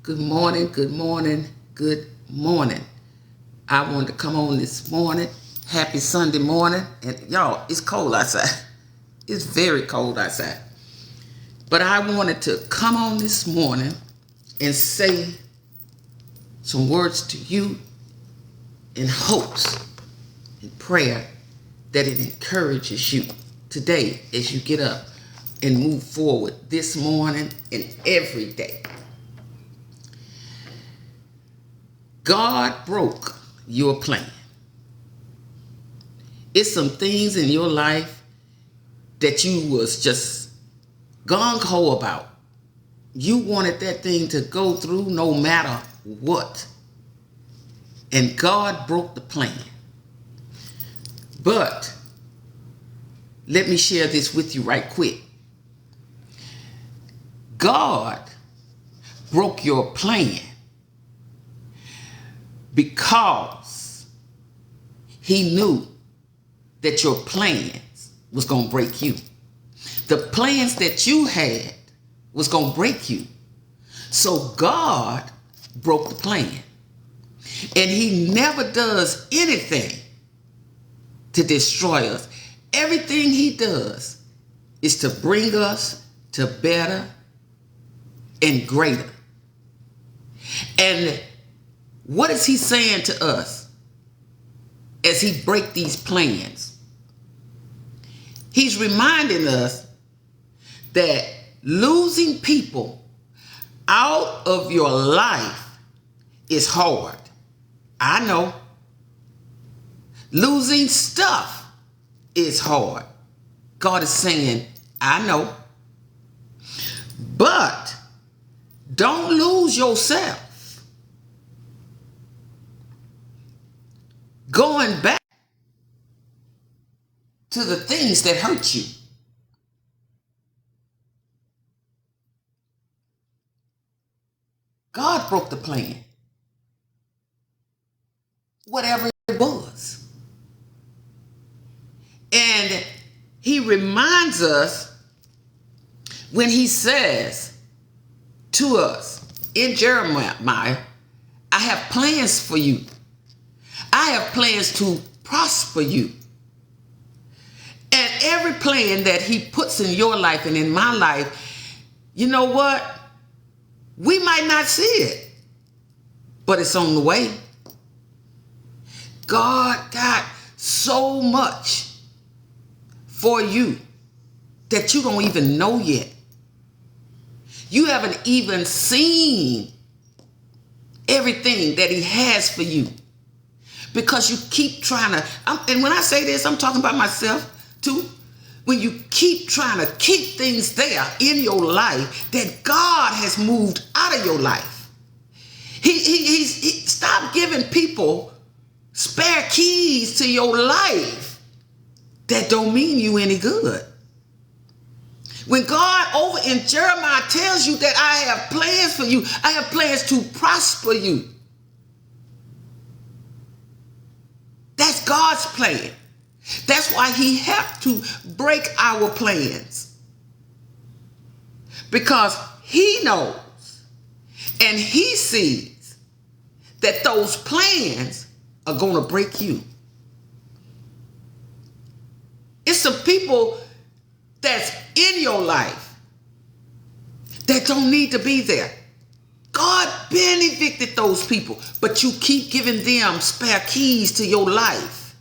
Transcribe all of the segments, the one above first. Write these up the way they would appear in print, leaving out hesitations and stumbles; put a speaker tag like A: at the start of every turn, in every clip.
A: Good morning, good morning, good morning. I wanted to come on this morning. Happy Sunday morning. And y'all, it's cold outside. It's very cold outside. But I wanted to come on this morning and say some words to you in hopes and prayer that it encourages you today as you get up and move forward this morning and every day. God broke your plan. It's some things in your life that you was just gung-ho about. You wanted that thing to go through no matter what. And God broke the plan. But let me share this with you right quick. God broke your plan because he knew that your plans was going to break you. The plans that you had was going to break you. So God broke the plan. And he never does anything to destroy us. Everything he does is to bring us to better and greater. And what is he saying to us as he breaks these plans? He's reminding us that losing people out of your life is hard. I know. Losing stuff is hard. God is saying, I know. But don't lose yourself going back to the things that hurt you. God broke the plan. Whatever it was. And he reminds us when he says to us in Jeremiah, I have plans for you. I have plans to prosper you. And every plan that he puts in your life and in my life, you know what? We might not see it, but it's on the way. God got so much for you that you don't even know yet. You haven't even seen everything that he has for you. Because you keep trying to, and when I say this, I'm talking about myself too. When you keep trying to keep things there in your life that God has moved out of your life. He stopped giving people spare keys to your life that don't mean you any good. When God over in Jeremiah tells you that I have plans for you, I have plans to prosper you. That's God's plan. That's why he had to break our plans. Because he knows and he sees that those plans are going to break you. It's some people that's in your life that don't need to be there. God been evicted those people, but you keep giving them spare keys to your life.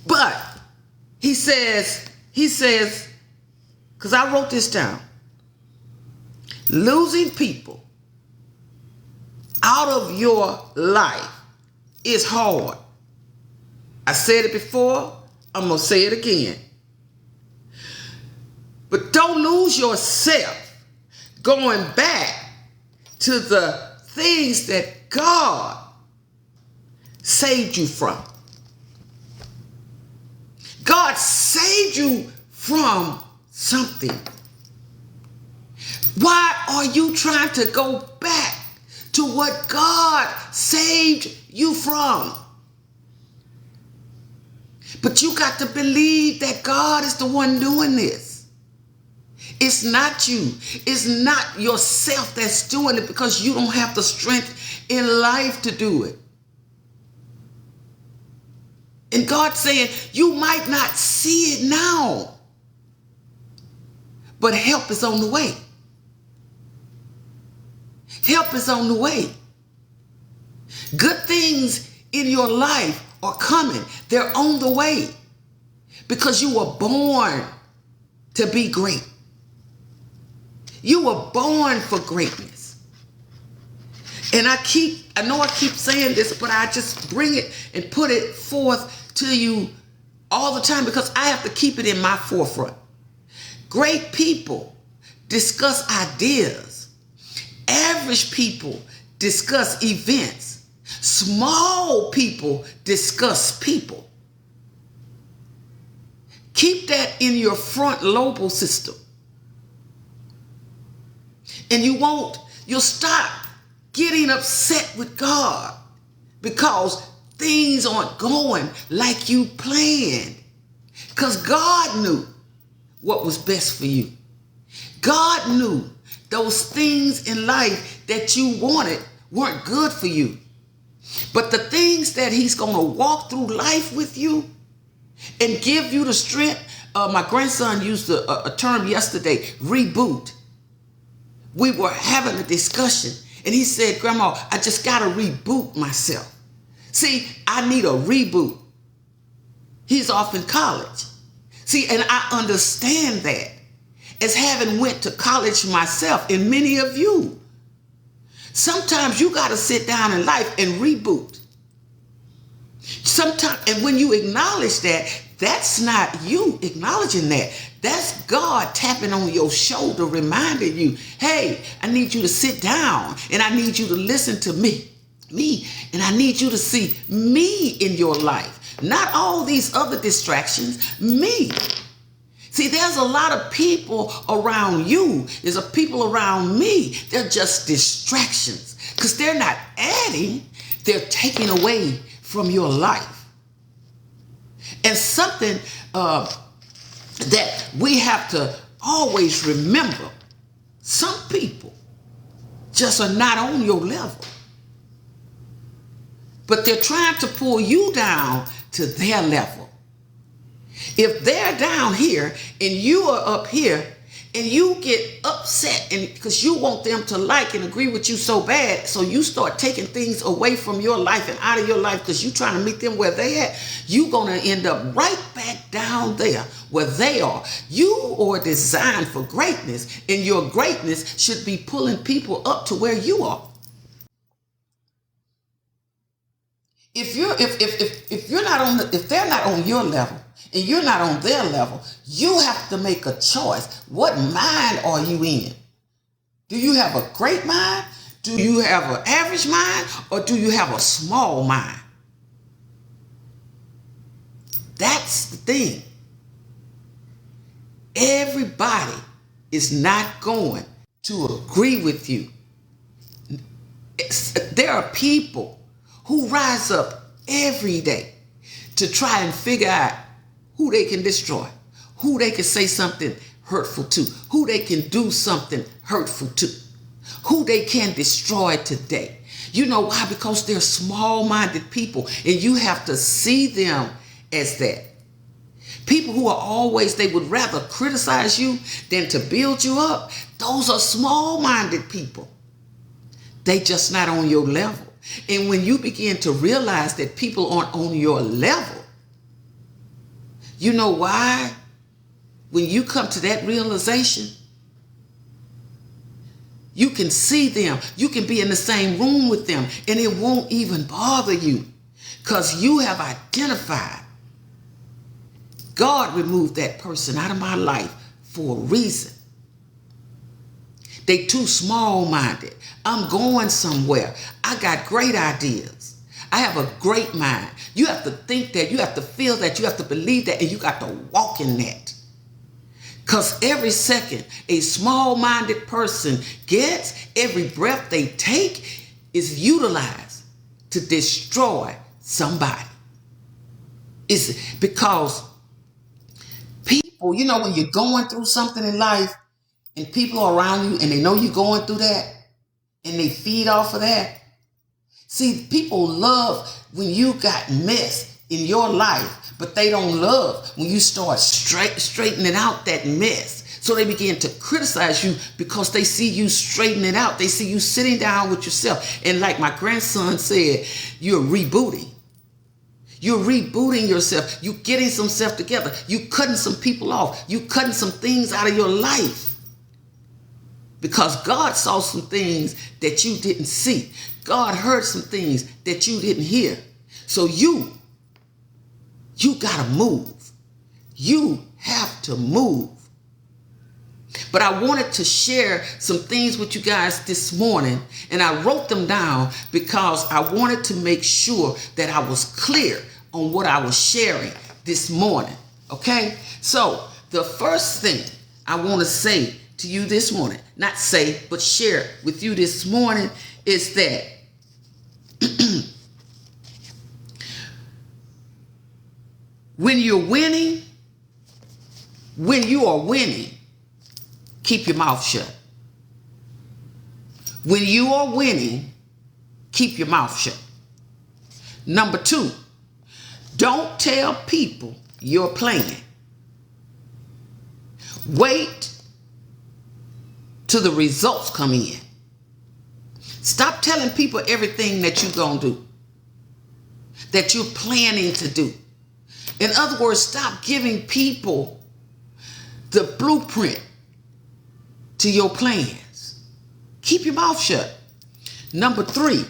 A: But he says, because I wrote this down, losing people out of your life is hard. I said it before, I'm going to say it again. But don't lose yourself going back to the things that God saved you from. God saved you from something. Why are you trying to go back to what God saved you from? But you got to believe that God is the one doing this. It's not you. It's not yourself that's doing it, because you don't have the strength in life to do it. And God's saying, you might not see it now, but help is on the way. Help is on the way. Good things in your life are coming. They're on the way, because you were born to be great. You were born for greatness. And I know I keep saying this, but I just bring it and put it forth to you all the time, because I have to keep it in my forefront. Great people discuss ideas. Average people discuss events. Small people discuss people. Keep that in your front lobal system. And you'll stop getting upset with God because things aren't going like you planned. Because God knew what was best for you. God knew those things in life that you wanted weren't good for you. But the things that he's going to walk through life with you and give you the strength. My grandson used a term yesterday, reboot. We were having a discussion and he said, Grandma, I just got to reboot myself. See, I need a reboot. He's off in college. See, and I understand that, as having went to college myself, and many of you. Sometimes you got to sit down in life and reboot. Sometimes, and when you acknowledge that, that's not you acknowledging that. That's God tapping on your shoulder, reminding you, hey, I need you to sit down and I need you to listen to me, and I need you to see me in your life. Not all these other distractions, me. See, there's a lot of people around you. There's a people around me. They're just distractions, because they're not adding, they're taking away from your life. And something that we have to always remember, some people just are not on your level, but they're trying to pull you down to their level. If they're down here and you are up here and you get upset and because you want them to like and agree with you so bad, so you start taking things away from your life and out of your life because you're trying to meet them where they at, you're going to end up right back down there where they are. You are designed for greatness, and your greatness should be pulling people up to where you are. If they're not on your level and you're not on their level, you have to make a choice. What mind are you in? Do you have a great mind? Do you have an average mind? Or do you have a small mind? That's the thing. Everybody is not going to agree with you. There are people who rise up every day to try and figure out who they can destroy, who they can say something hurtful to, who they can do something hurtful to, who they can destroy today. You know why? Because they're small-minded people, and you have to see them as that. People who are always, they would rather criticize you than to build you up. Those are small-minded people. They just not on your level. And when you begin to realize that people aren't on your level, you know why? When you come to that realization, you can see them. You can be in the same room with them, and it won't even bother you because you have identified, God removed that person out of my life for a reason. They too small-minded. I'm going somewhere. I got great ideas. I have a great mind. You have to think that. You have to feel that. You have to believe that. And you got to walk in that. Because every second a small-minded person gets, every breath they take is utilized to destroy somebody. It's because people, you know, when you're going through something in life, and people are around you and they know you're going through that and they feed off of that. See, people love when you got mess in your life, but they don't love when you start straightening out that mess. So they begin to criticize you because they see you straighten it out. They see you sitting down with yourself. And like my grandson said, you're rebooting. You're rebooting yourself. You're getting some self together. You're cutting some people off. You're cutting some things out of your life. Because God saw some things that you didn't see. God heard some things that you didn't hear. So you got to move. You have to move. But I wanted to share some things with you guys this morning, and I wrote them down because I wanted to make sure that I was clear on what I was sharing this morning. Okay? So the first thing I want to say to you this morning, not say, but share with you this morning, is that when you are winning, keep your mouth shut. When you are winning, keep your mouth shut. Number 2, don't tell people your plan. Wait till the results come in. Stop telling people everything that you're going to do, that you're planning to do. In other words, stop giving people the blueprint to your plans. Keep your mouth shut. Number 3,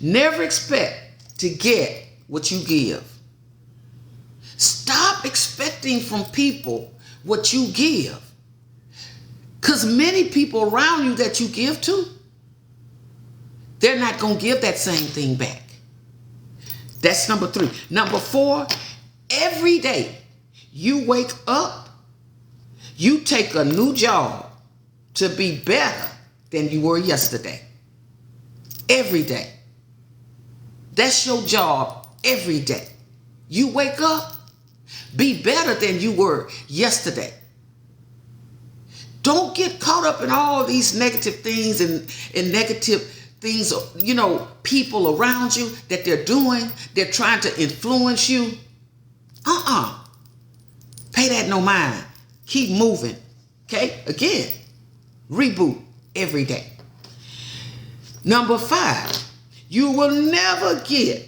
A: never expect to get what you give. Stop expecting from people what you give. Because many people around you that you give to, they're not going to give that same thing back. That's number 3. Number 4, every day you wake up, you take a new job to be better than you were yesterday. Every day. That's your job every day. You wake up, be better than you were yesterday. Don't get caught up in all these negative things and negative things, people around you that they're doing. They're trying to influence you. Pay that no mind. Keep moving. Okay? Again, reboot every day. Number 5, you will never get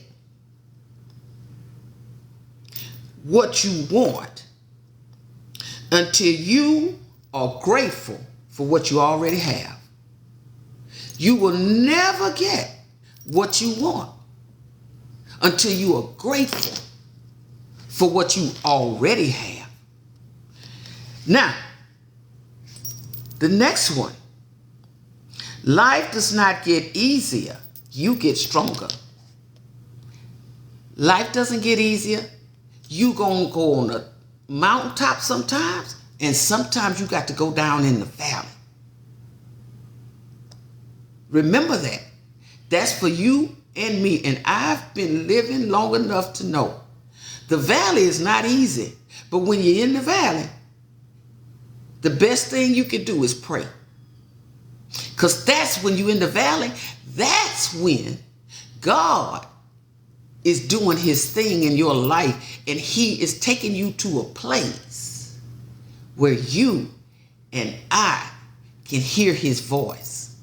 A: what you want until you are grateful for what you already have. You will never get what you want until you are grateful for what you already have. Now, the next one. Life does not get easier. You get stronger. Life doesn't get easier. You gonna go on a mountaintop sometimes, and sometimes you got to go down in the valley. Remember that. That's for you and me. And I've been living long enough to know the valley is not easy. But when you're in the valley, the best thing you can do is pray. Because that's when you're in the valley, that's when God is doing his thing in your life, and he is taking you to a place where you and I can hear his voice.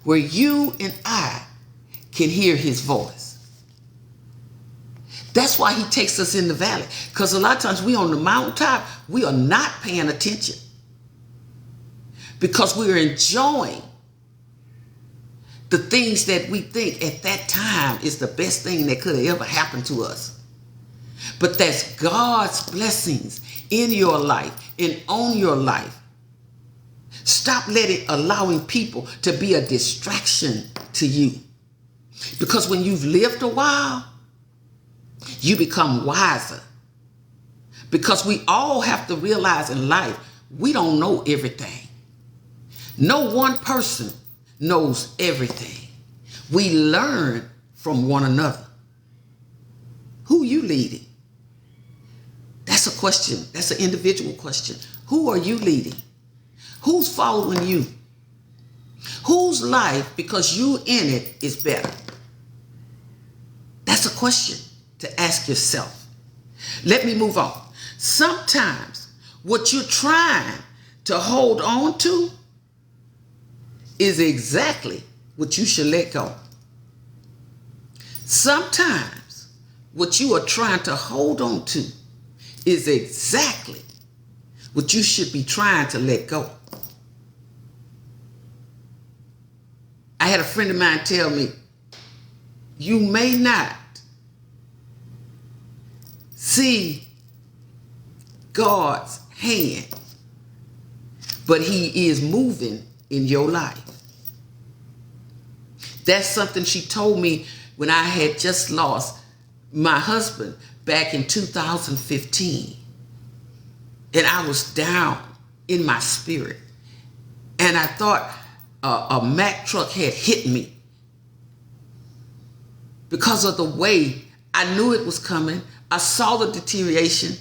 A: Where you and I can hear his voice. That's why he takes us in the valley. Because a lot of times we on the mountaintop, we are not paying attention. Because we're enjoying the things that we think at that time is the best thing that could have ever happened to us. But that's God's blessings in your life and on your life. Stop allowing people to be a distraction to you. Because when you've lived a while, you become wiser. Because we all have to realize in life, we don't know everything. No one person knows everything. We learn from one another. Who are you leading? That's a question. That's an individual question. Who are you leading? Who's following you? Whose life, because you in it, is better? That's a question to ask yourself. Let me move on. Sometimes what you're trying to hold on to is exactly what you should let go. Sometimes what you are trying to hold on to is exactly what you should be trying to let go. I had a friend of mine tell me, you may not see God's hand, but he is moving in your life. That's something she told me when I had just lost my husband back in 2015. And I was down in my spirit. And I thought a Mack truck had hit me because of the way I knew it was coming. I saw the deterioration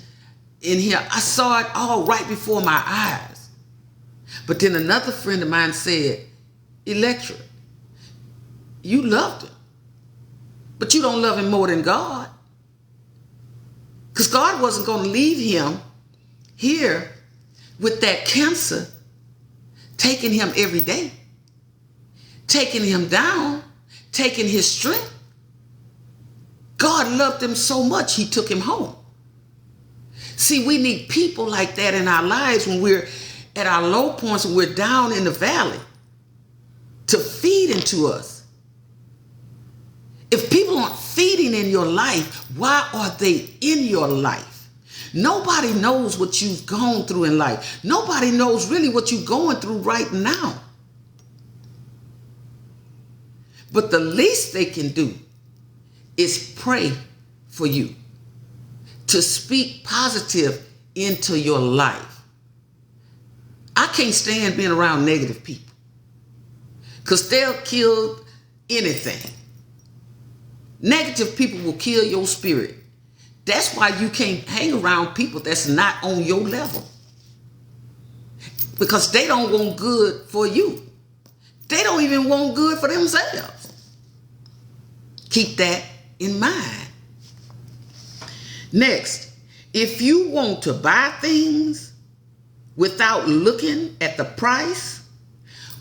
A: in here. I saw it all right before my eyes. But then another friend of mine said, Electra, you loved him, but you don't love him more than God. Because God wasn't going to leave him here with that cancer, taking him every day, taking him down, taking his strength. God loved him so much, he took him home. See, we need people like that in our lives when we're at our low points, when we're down in the valley, to feed into us. If people aren't feeding in your life, why are they in your life? Nobody knows what you've gone through in life. Nobody knows really what you're going through right now. But the least they can do is pray for you, to speak positive into your life. I can't stand being around negative people because they'll kill anything. Negative people will kill your spirit. That's why you can't hang around people that's not on your level, because they don't want good for you. They don't even want good for themselves. Keep that in mind. Next, if you want to buy things without looking at the price,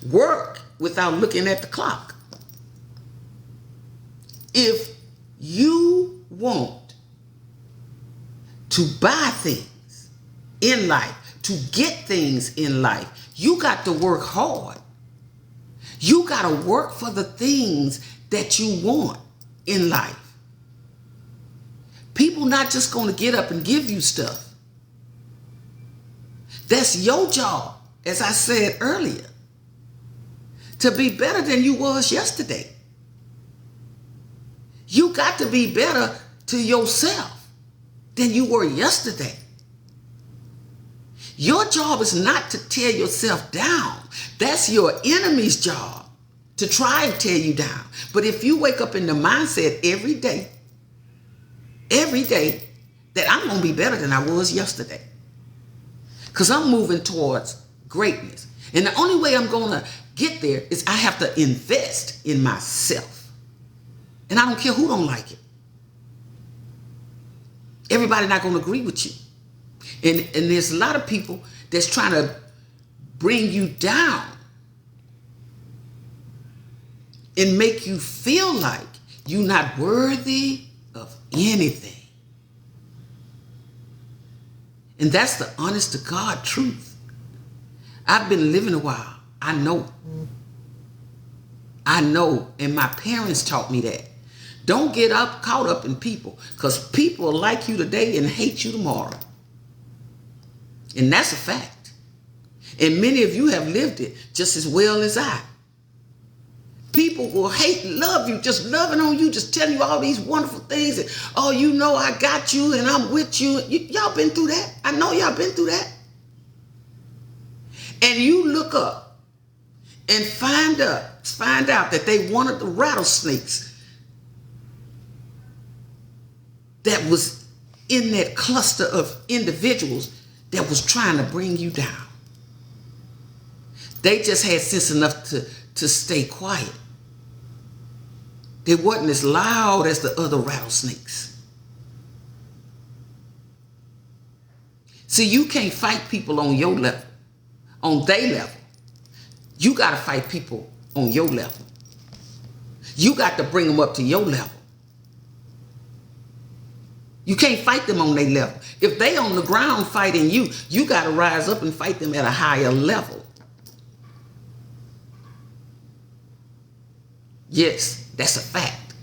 A: work without looking at the clock. If you want to buy things in life, to get things in life, you got to work hard. You got to work for the things that you want in life. People not just going to get up and give you stuff. That's your job, as I said earlier, to be better than you was yesterday. You got to be better to yourself than you were yesterday. Your job is not to tear yourself down. That's your enemy's job, to try and tear you down. But if you wake up in the mindset every day, that I'm going to be better than I was yesterday, because I'm moving towards greatness. And the only way I'm going to get there is I have to invest in myself. And I don't care who don't like it. Everybody not going to agree with you. And there's a lot of people that's trying to bring you down and make you feel like you're not worthy of anything. And that's the honest to God truth. I've been living a while. I know, and my parents taught me that. Don't get caught up in people, because people will like you today and hate you tomorrow. And that's a fact. And many of you have lived it just as well as I. People will hate and love you, just loving on you, just telling you all these wonderful things. And, oh, you know I got you and I'm with you. Y'all been through that. I know y'all been through that. And you look up and find out that they wanted the rattlesnakes that was in that cluster of individuals that was trying to bring you down. They just had sense enough to stay quiet. They wasn't as loud as the other rattlesnakes. See, you can't fight people on your level, on their level. You got to fight people on your level. You got to bring them up to your level. You can't fight them on their level. If they on the ground fighting you, you got to rise up and fight them at a higher level. Yes, that's a fact.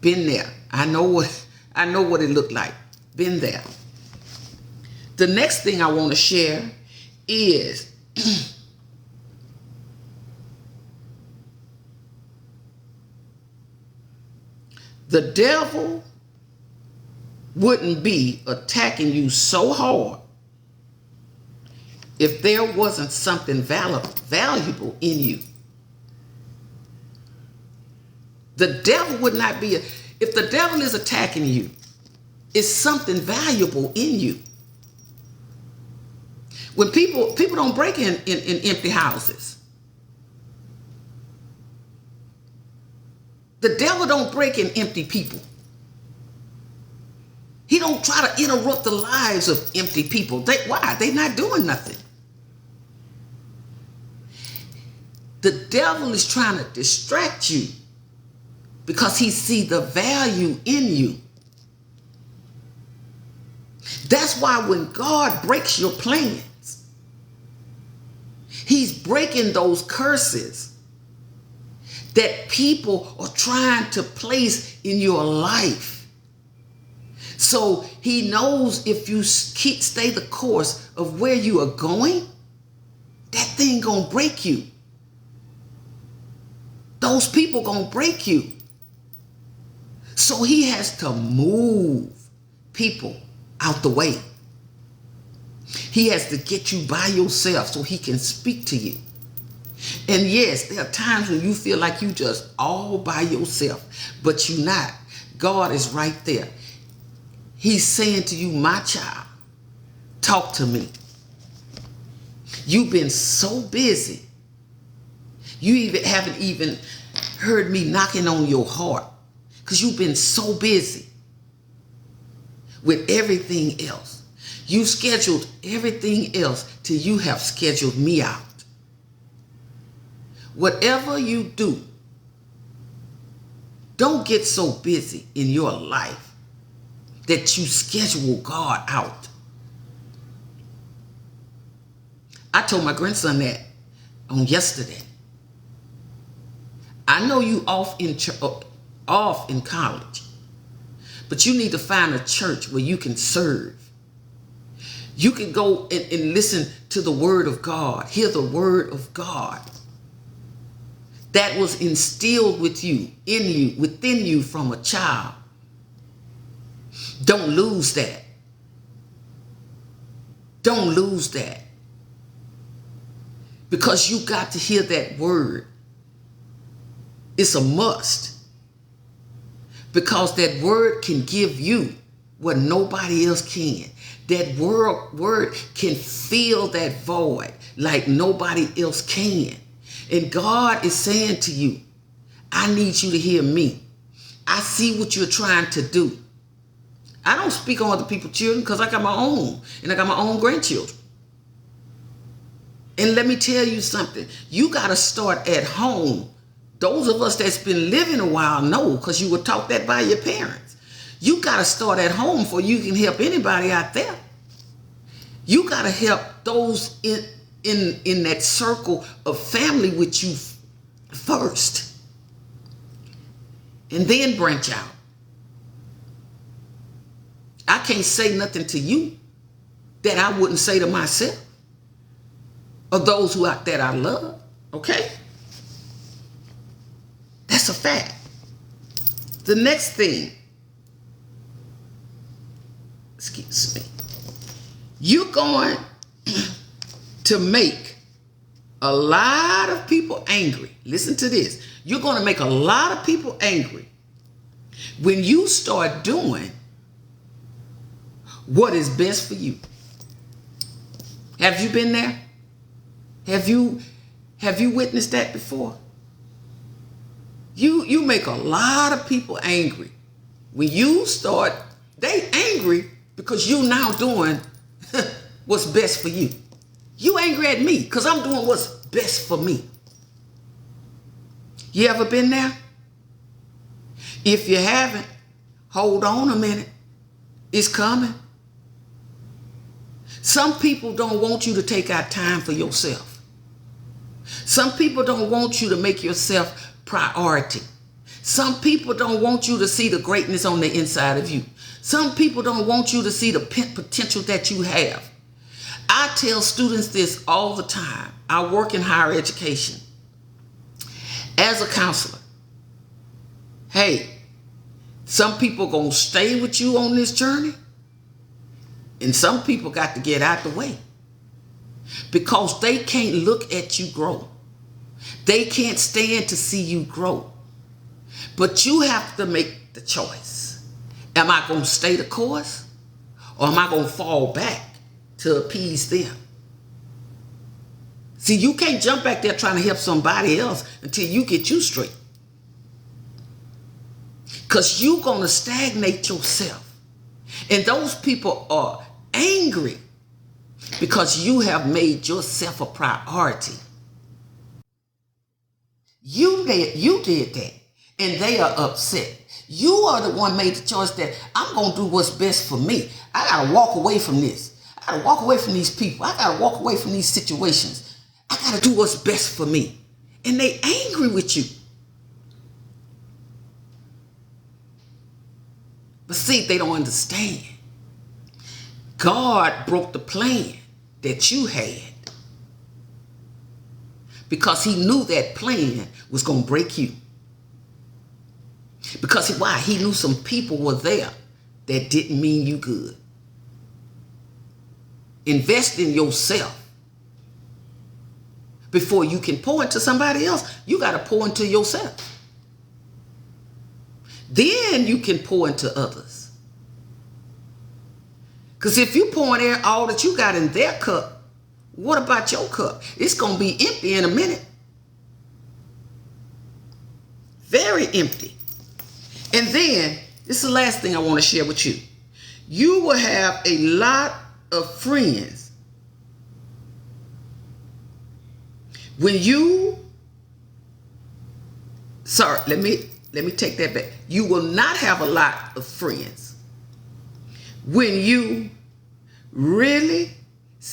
A: Been there. I know what it looked like. Been there. The next thing I want to share is the devil wouldn't be attacking you so hard if there wasn't something valuable in you. The devil would not be, if the devil is attacking you, it's something valuable in you. When people don't break in empty houses. The devil don't break in empty people. He don't try to interrupt the lives of empty people. Why? They're not doing nothing. The devil is trying to distract you because he sees the value in you. That's why when God breaks your plans, he's breaking those curses that people are trying to place in your life. So he knows if you stay the course of where you are going, that thing gonna break you. Those people gonna break you. So he has to move people out the way. He has to get you by yourself so he can speak to you. And yes, there are times when you feel like you just all by yourself, but you're not. God is right there. He's saying to you, my child, talk to me. You've been so busy. You haven't even heard me knocking on your heart because you've been so busy with everything else. You scheduled everything else till you have scheduled me out. Whatever you do, don't get so busy in your life that you schedule God out. I told my grandson that on yesterday. I know you off in college, but you need to find a church where you can serve. You can go and listen to the word of God, hear the word of God that was instilled within you from a child. Don't lose that. Don't lose that. Because you got to hear that word. It's a must. Because that word can give you what nobody else can. That word can fill that void like nobody else can. And God is saying to you, I need you to hear me. I see what you're trying to do. I don't speak on other people's children because I got my own. And I got my own grandchildren. And let me tell you something. You got to start at home. Those of us that's been living a while know because you were taught that by your parents. You got to start at home before you can help anybody out there. You got to help those in that circle of family with you first. And then branch out. I can't say nothing to you that I wouldn't say to myself or those that I love. Okay? That's a fact. The next thing, excuse me, you're going to make a lot of people angry. Listen to this. You're going to make a lot of people angry when you start doing what is best for you. Have you been there? Have you Have you witnessed that before? You make a lot of people angry. When you start, they angry because you now doing what's best for you. You angry at me because I'm doing what's best for me. You ever been there? If you haven't, hold on a minute. It's coming. Some people don't want you to take out time for yourself. Some people don't want you to make yourself priority. Some people don't want you to see the greatness on the inside of you. Some people don't want you to see the potential that you have. I tell students this all the time. I work in higher education as a counselor. Hey, some people gonna stay with you on this journey, and some people got to get out the way because they can't look at you grow. They can't stand to see you grow. But you have to make the choice. Am I going to stay the course, or am I going to fall back to appease them? See, you can't jump back there trying to help somebody else until you get you straight. Because you're going to stagnate yourself. And those people are angry because you have made yourself a priority. You did that, and they are upset. You are the one made the choice that I'm going to do what's best for me. I got to walk away from this. I got to walk away from these people. I got to walk away from these situations. I got to do what's best for me. And they angry with you. But see, they don't understand. God broke the plan that you had because he knew that plan was going to break you. Because why? He knew some people were there that didn't mean you good. Invest in yourself. Before you can pour into somebody else, you got to pour into yourself. Then you can pour into others. Because if you pour in all that you got in their cup, what about your cup? It's going to be empty in a minute. Very empty. And then, this is the last thing I want to share with you. You will have a lot of friends when you, let me take that back. You will not have a lot of friends when you really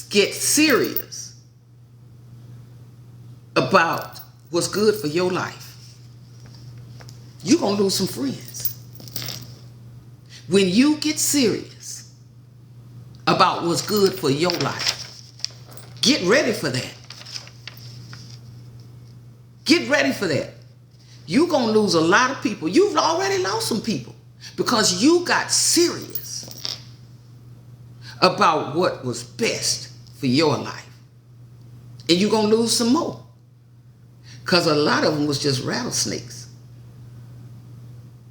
A: get serious about what's good for your life. You're going to lose some friends. When you get serious about what's good for your life, get ready for that. Get ready for that. You're going to lose a lot of people. You've already lost some people because you got serious about what was best for your life. And you're going to lose some more because a lot of them was just rattlesnakes.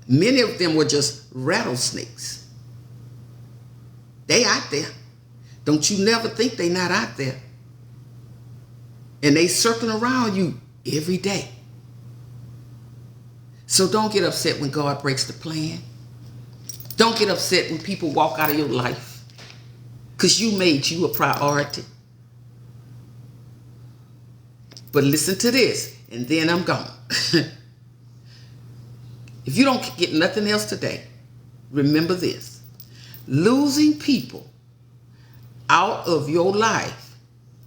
A: Many of them were just rattlesnakes. They out there. Don't you never think they not out there. And they circling around you every day. So don't get upset when God breaks the plan. Don't get upset when people walk out of your life because you made you a priority. But listen to this, and then I'm gone. If you don't get nothing else today, remember this. Losing people out of your life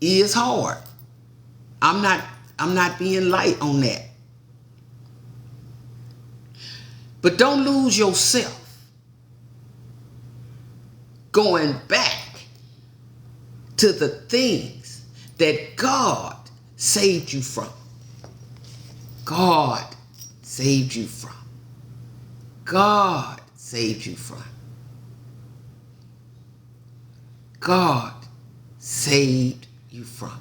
A: is hard. I'm not being light on that. But don't lose yourself going back to the things that God saved you from. God saved you from. God saved you from. God saved you from.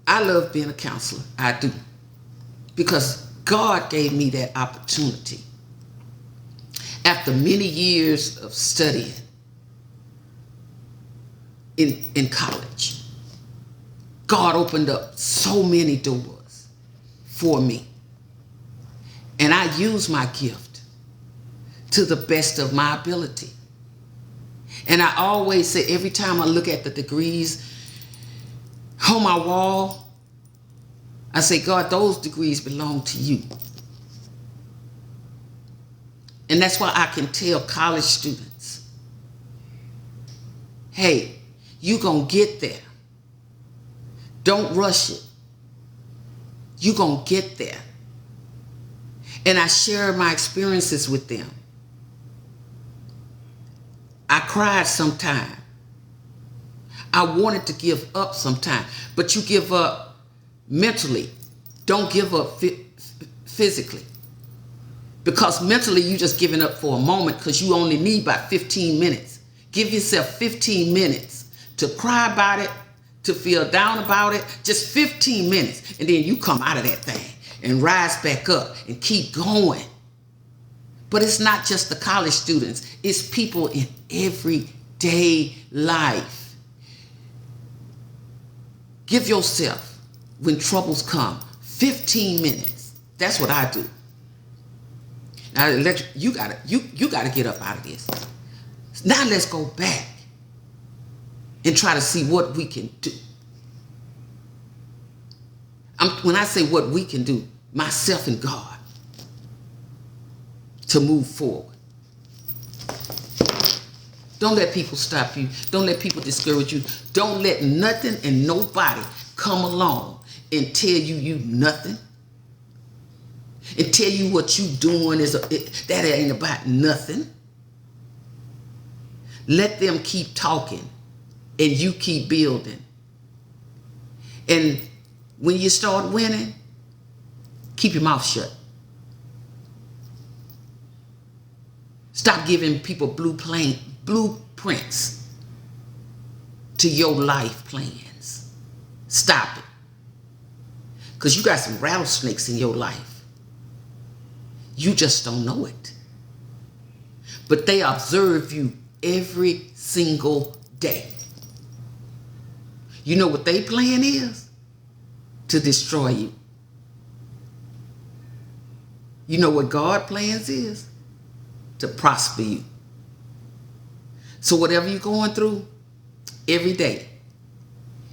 A: I love being a counselor. I do. Because God gave me that opportunity. After many years of studying in college, God opened up so many doors for me. And I use my gift to the best of my ability. And I always say, every time I look at the degrees on my wall, I say, God, those degrees belong to you. And that's why I can tell college students, hey, you're going to get there. Don't rush it. You're going to get there. And I share my experiences with them. I cried sometime. I wanted to give up sometime. But you give up mentally. Don't give up physically. Because mentally you're just giving up for a moment because you only need about 15 minutes. Give yourself 15 minutes to cry about it, to feel down about it. Just 15 minutes. And then you come out of that thing and rise back up and keep going. But it's not just the college students. It's people in everyday life. Give yourself, when troubles come, 15 minutes. That's what I do. Now, you gotta get up out of this. Now let's go back and try to see what we can do. When I say what we can do, myself and God, to move forward. Don't let people stop you. Don't let people discourage you. Don't let nothing and nobody come along and tell you nothing. And tell you what you doing that ain't about nothing. Let them keep talking and you keep building. And when you start winning, keep your mouth shut. Stop giving people blueprints to your life plans. Stop it. Because you got some rattlesnakes in your life. You just don't know it. But they observe you every single day. You know what their plan is? To destroy you. You know what God's plans is? To prosper you. So whatever you're going through, every day,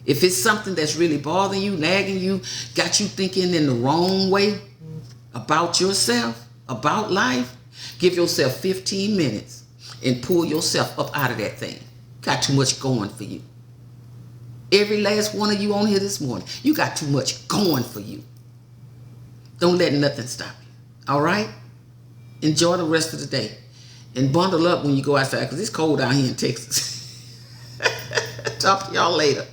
A: if it's something that's really bothering you, nagging you, got you thinking in the wrong way about yourself, about life, give yourself 15 minutes and pull yourself up out of that thing. Got too much going for you. Every last one of you on here this morning, you got too much going for you. Don't let nothing stop you. All right? Enjoy the rest of the day. And bundle up when you go outside because it's cold out here in Texas. Talk to y'all later.